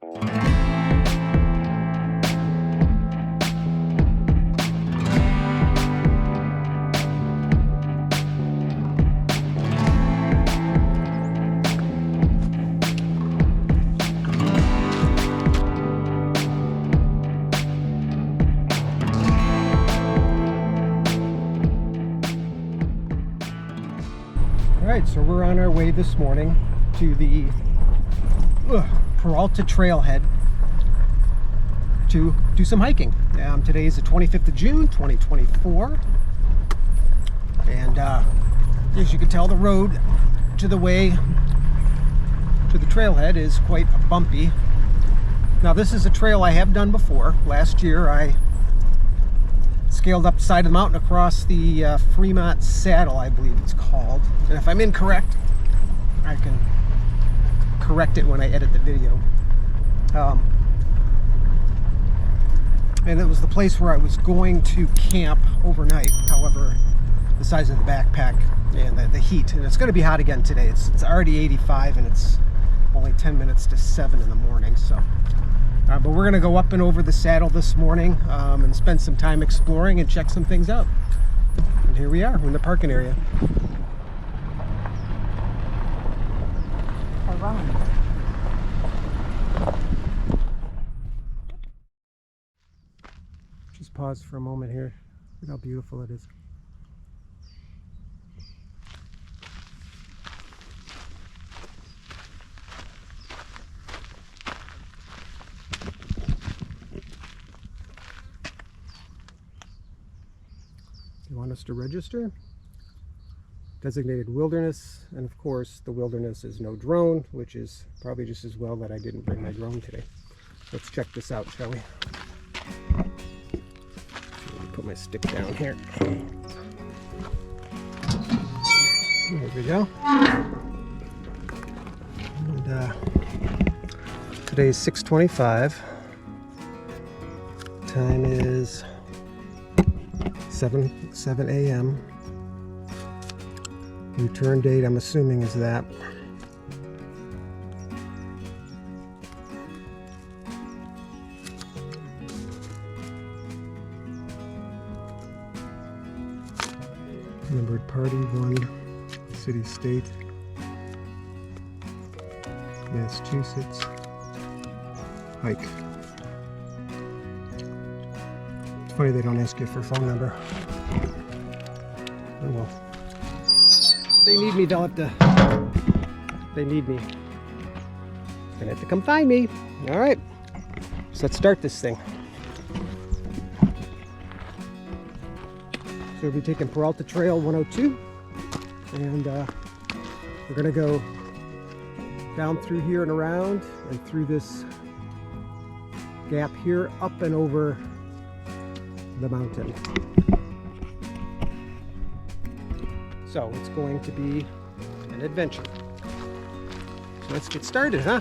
Alright, so we're on our way this morning to the Peralta Trailhead to do some hiking. Today is the 25th of June, 2024. And as you can tell, the road to the way to the trailhead is quite bumpy. Now this is a trail I have done before. Last year I scaled up the side of the mountain across the Fremont Saddle, I believe it's called. And if I'm incorrect, I can correct it when I edit the video. And it was the place where I was going to camp overnight. However, the size of the backpack and the heat, and it's going to be hot again today. It's already 85 and it's only 10 minutes to 7 in the morning. So but we're going to go up and over the saddle this morning and spend some time exploring and check some things out. And here we are, we're in the parking area. Just pause for a moment here. Look how beautiful it is. They want us to register. Designated wilderness, and of course the wilderness is no drone, which is probably just as well that I didn't bring my drone today. Let's check this out, shall we? Let me put my stick down here. There we go. And today is 6:25. Time is 7 a.m. Return date, I'm assuming, is that. Numbered party 1, city, state, Massachusetts. Hike. It's funny they don't ask you for a phone number. Oh well. They need me, they'll have to. They need me. They're gonna have to come find me. Alright. So let's start this thing. So we'll be taking Peralta Trail 102. And we're gonna go down through here and around and through this gap here, up and over the mountain. So it's going to be an adventure. So let's get started, huh?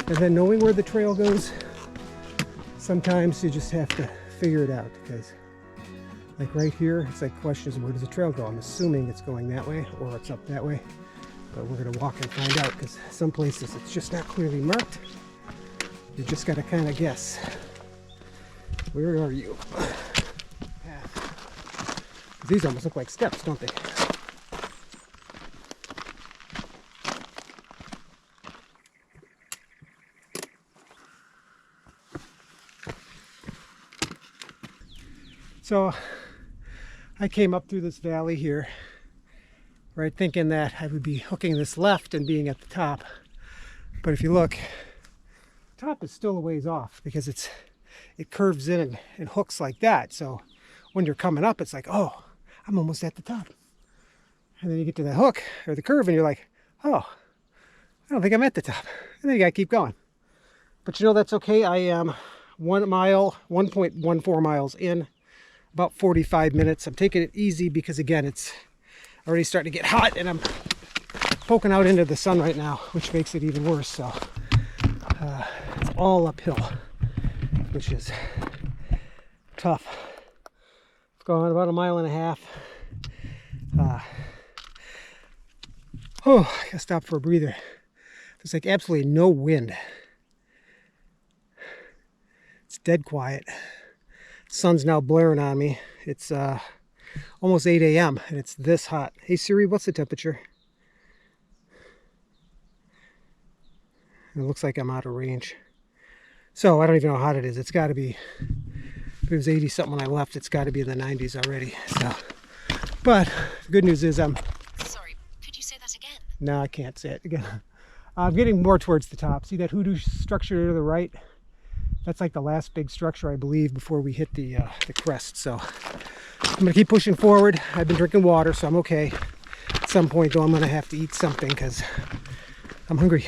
And then knowing where the trail goes, sometimes you just have to figure it out, because like right here, it's like questions, where does the trail go? I'm assuming it's going that way or it's up that way, but we're going to walk and find out, because some places it's just not clearly marked. You just got to kind of guess. Where are you? These almost look like steps, don't they? So I came up through this valley here, right, thinking that I would be hooking this left and being at the top. But if you look, the top is still a ways off, because it curves in and hooks like that. So when you're coming up, it's like, oh, I'm almost at the top. And then you get to the hook or the curve and you're like, oh, I don't think I'm at the top. And then you gotta keep going. But you know, that's okay. I am 1.14 miles in, about 45 minutes. I'm taking it easy because, again, it's already starting to get hot, and I'm poking out into the sun right now, which makes it even worse. So it's all uphill, which is tough. It's going about 1.5 miles. Oh, I gotta stop for a breather. There's like absolutely no wind. It's dead quiet. The sun's now blaring on me. It's almost 8 a.m. and it's this hot. Hey Siri, what's the temperature? It looks like I'm out of range. So I don't even know how hot it is. It's got to be, if it was 80 something when I left, it's got to be in the 90s already. So, but the good news is Sorry, could you say that again? No, I can't say it again. I'm getting more towards the top. See that hoodoo structure to the right? That's like the last big structure, I believe, before we hit the crest. So I'm gonna keep pushing forward. I've been drinking water, so I'm okay. At some point, though, I'm gonna have to eat something because I'm hungry.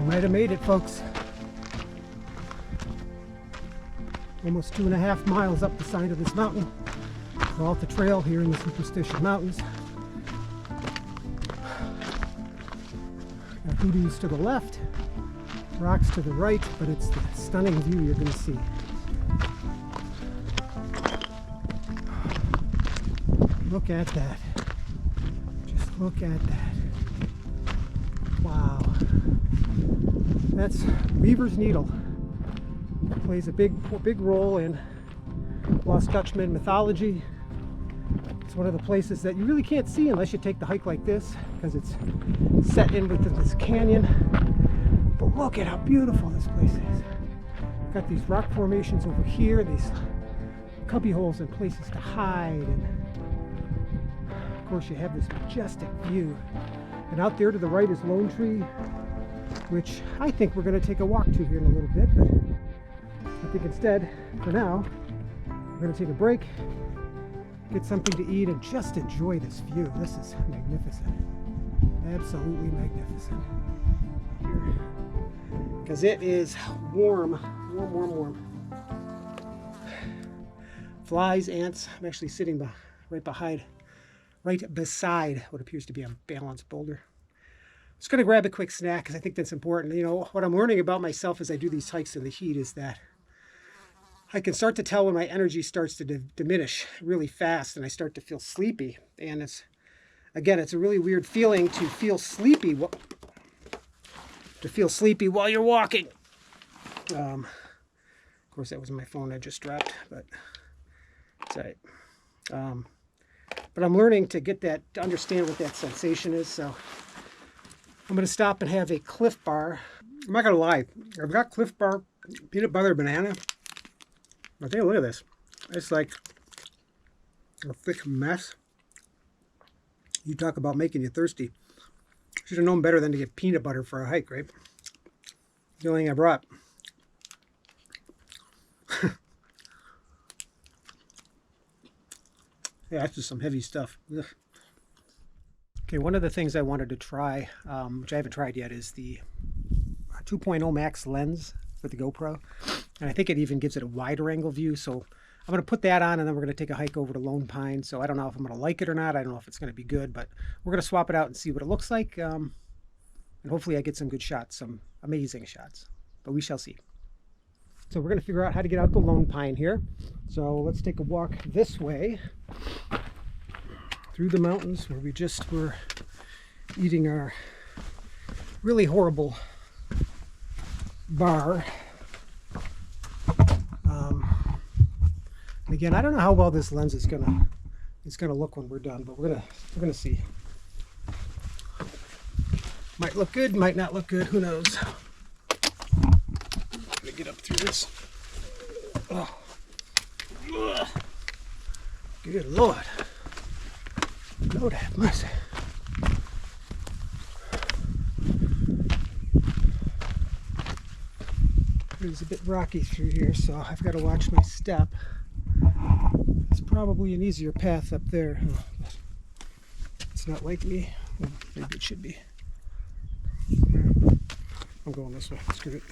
Might have made it, folks. Almost 2.5 miles up the side of this mountain. Peralta Trail here in the Superstition Mountains. Got hoodoos to the left, rocks to the right, but it's the stunning view you're going to see. Look at that. Just look at that. Wow. That's Weaver's Needle. It plays a big role in lost Dutchman mythology. It's one of the places that you really can't see unless you take the hike like this, because it's set in within this canyon. But look at how beautiful this place is. Got these rock formations over here, these cubby holes and places to hide, and of course you have this majestic view. And out there to the right is Lone Tree, which I think we're going to take a walk to here in a little bit, but I think instead, for now, we're going to take a break, get something to eat, and just enjoy this view. This is magnificent. Absolutely magnificent. Because it is warm, warm, warm, warm. Flies, ants. I'm actually sitting right beside what appears to be a balanced boulder. Just going to grab a quick snack because I think that's important. You know, what I'm learning about myself as I do these hikes in the heat is that I can start to tell when my energy starts to diminish really fast and I start to feel sleepy. And it's a really weird feeling to feel sleepy. While you're walking. Of course, that was my phone I just dropped, but it's all right. But I'm learning to understand what that sensation is. So I'm going to stop and have a Cliff Bar. I'm not going to lie. I've got Cliff Bar peanut butter banana. But take a look at this. It's like a thick mess. You talk about making you thirsty. Should have known better than to get peanut butter for a hike, right? The only thing I brought. Yeah, that's just some heavy stuff. Ugh. Okay, one of the things I wanted to try, which I haven't tried yet, is the 2.0 max lens for the GoPro. And I think it even gives it a wider angle view. So I'm going to put that on, and then we're going to take a hike over to Lone Pine. So I don't know if I'm going to like it or not. I don't know if it's going to be good, but we're going to swap it out and see what it looks like. And hopefully I get some good shots, some amazing shots. But we shall see. So we're going to figure out how to get out the Lone Pine here. So let's take a walk this way through the mountains where we just were eating our really horrible bar. And again, I don't know how well this lens is gonna look when we're done, but we're gonna see. Might look good, might not look good. Who knows? Gonna get up through this. Oh. Good Lord. Lord have mercy. It's a bit rocky through here, so I've got to watch my step. It's probably an easier path up there. It's not like me. Well, maybe it should be. I'm going this way. Screw it.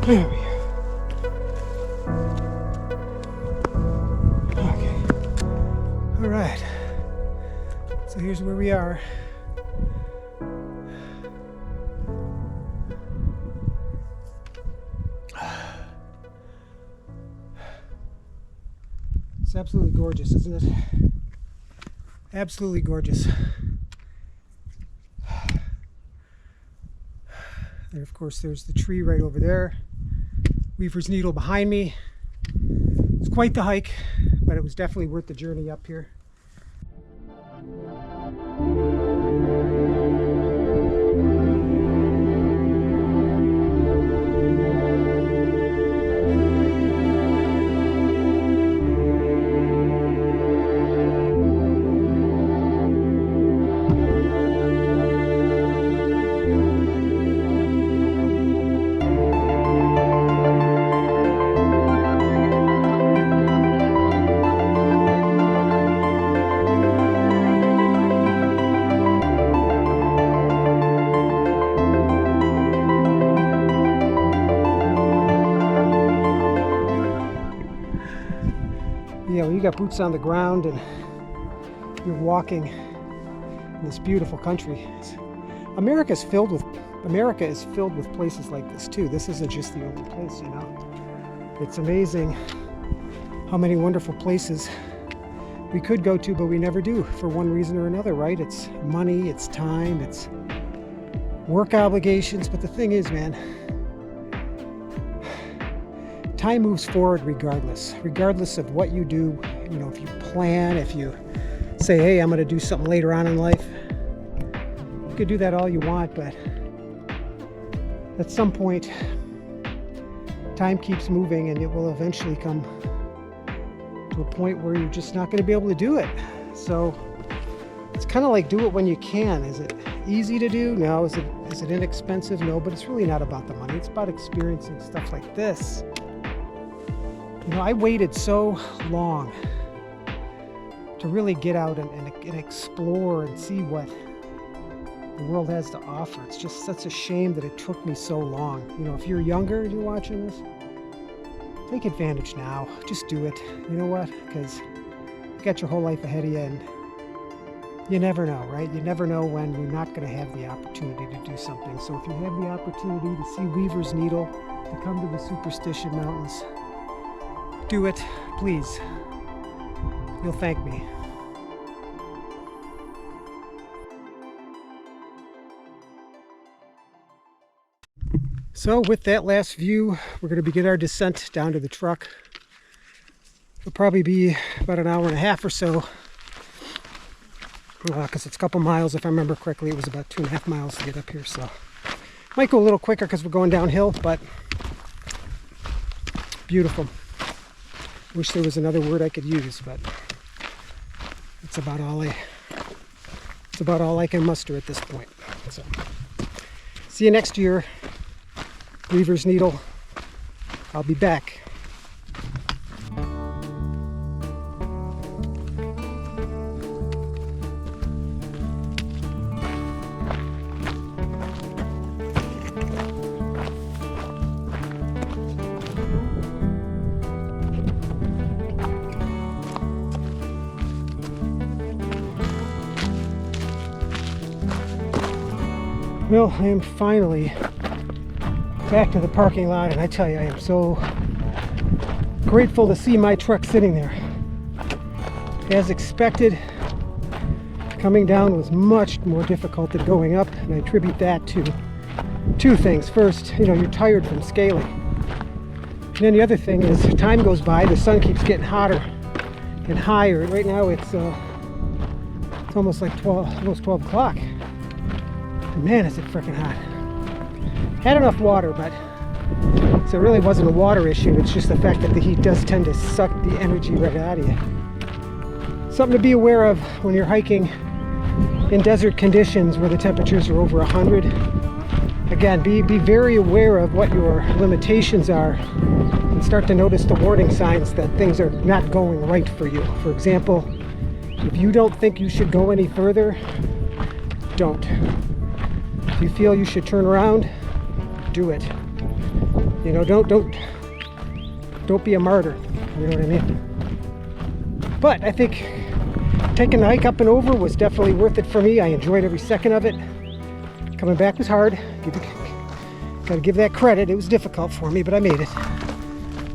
There we go. Okay. All right. So here's where we are. It's absolutely gorgeous, isn't it? Absolutely gorgeous. There, of course, there's the tree right over there. Weaver's Needle behind me. It's quite the hike, but it was definitely worth the journey up here. Yeah, when you got boots on the ground and you're walking in this beautiful country, America is filled with places like this too. This isn't just the only place, you know. It's amazing how many wonderful places we could go to, but we never do for one reason or another, right? It's money, it's time, it's work obligations. But the thing is, man, time moves forward regardless of what you do. You know, if you plan, if you say, hey, I'm going to do something later on in life, you could do that all you want, but at some point, time keeps moving and it will eventually come to a point where you're just not going to be able to do it. So it's kind of like do it when you can. Is it easy to do? No. Is it inexpensive? No. But it's really not about the money. It's about experiencing stuff like this. You know, I waited so long to really get out and explore and see what the world has to offer. It's just such a shame that it took me so long. You know, if you're younger and you're watching this, take advantage now. Just do it. You know what? Because you got your whole life ahead of you, and you never know, right? You never know when you're not going to have the opportunity to do something. So if you have the opportunity to see Weaver's Needle, to come to the Superstition Mountains, do it, please. You'll thank me. So with that last view, we're going to begin our descent down to the truck. It'll probably be about an hour and a half or so, because it's a couple miles. If I remember correctly, it was about 2.5 miles to get up here. So might go a little quicker because we're going downhill, but beautiful. Wish there was another word I could use, but it's about all I can muster at this point. So see you next year. Weaver's Needle. I'll be back. Well, I am finally back to the parking lot, and I tell you, I am so grateful to see my truck sitting there. As expected, coming down was much more difficult than going up, and I attribute that to two things. First, you know, you're tired from scaling. And then the other thing is, time goes by, the sun keeps getting hotter and higher, and right now it's almost like almost 12 o'clock. And man, is it freaking hot. Had enough water, but so it really wasn't a water issue. It's just the fact that the heat does tend to suck the energy right out of you. Something to be aware of when you're hiking in desert conditions where the temperatures are over 100. Again, be very aware of what your limitations are and start to notice the warning signs that things are not going right for you. For example, if you don't think you should go any further, don't. If you feel you should turn around, do it. You know, don't be a martyr. You know what I mean? But I think taking the hike up and over was definitely worth it for me. I enjoyed every second of it. Coming back was hard. Gotta give that credit. It was difficult for me, but I made it.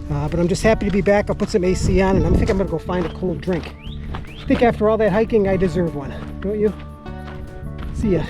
But I'm just happy to be back. I'll put some AC on, and I think I'm gonna go find a cold drink. I think after all that hiking, I deserve one. Don't you? See ya.